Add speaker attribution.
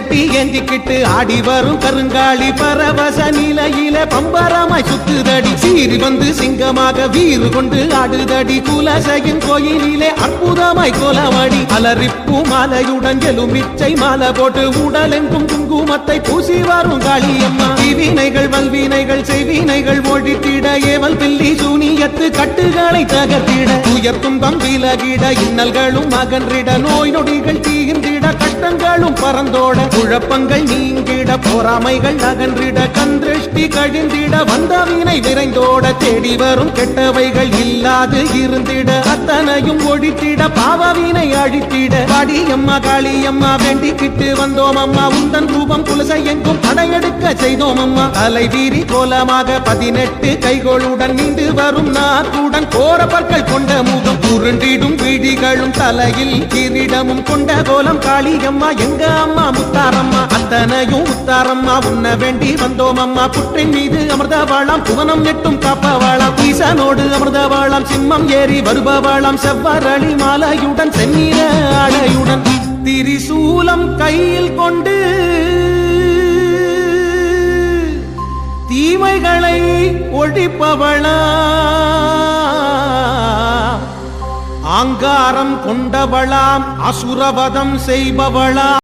Speaker 1: சட்டி ஏந்திக்கிட்டு ஆடி வரும் கருங்காளி பரவச நிலையில பம்பரமாய் சுத்துதடி சீறி வந்து சிங்கமாக வீறு கொண்டு ஆடுதடி குலசையின் கோயிலிலே அற்புதமாய் கோலவாடி அலரிப்பு மாலையுடன் எலுமிச்சை மாலை போட்டு உடலெங்கும் குங்குமத்தை பூசி வரும் காளியம்மா தீவினைகள் வல்வினைகள் செய்வினைகள் ஒழித்திட ஏவல் பில்லி சூனியத்து கட்டுகளை தகர்த்திட உயர் துன்பம் விலகிட இன்னல்களும் அகன்றிட நோய் நொடிகள் தீர்ந்திட கஷ்டங்களும் பறந்தோட குழப்பங்கள் நீங்கிட பொறாமைகள் அகன்றிட கந்திருஷ்டி கழிந்திட வந்த வினை விரைந்தோட தேடி வரும் கெட்டவைகள் இல்லாது இருந்திட அத்தனையும் ஒழித்திட பாவவினை அழித்திட காளியம்மா காளியம்மா வேண்டிக்கிட்டு வந்தோம் அம்மா உந்தன் ரூபம் குலசை எங்கும் படையெடுக்க செய்தோம் அம்மா தலை வீரி கோலமாக 18 கைகளுடன் நீண்டு வரும் நாக்குடன் கோர பற்கள் கொண்ட முகம் உருண்டிடும் வீடிகளும் தலையில் கிரீடமும் கொண்ட கோலம் காளியம்மா எங்க அம்மா முத்தாரம்மா அத்தனையும் முத்தாரம்மா உன்ன வேண்டி வந்தோம் அம்மா புற்றின் மீது அமிர்தவாளாம் புவனம் நெட்டும் காப்பவாளாம் ஈசனோடு அமிர்தவாளாம் சிம்மம் ஏறி வருபவாளாம் செவ்வரளி மாலையுடன் செந்நிற ஆடையுடன் திரிசூலம் கையில் கொண்டு தீமைகளை ஒழிப்பவளா ஆங்காரம் கொண்டவளாம் அசுரவதம் செய்பவளா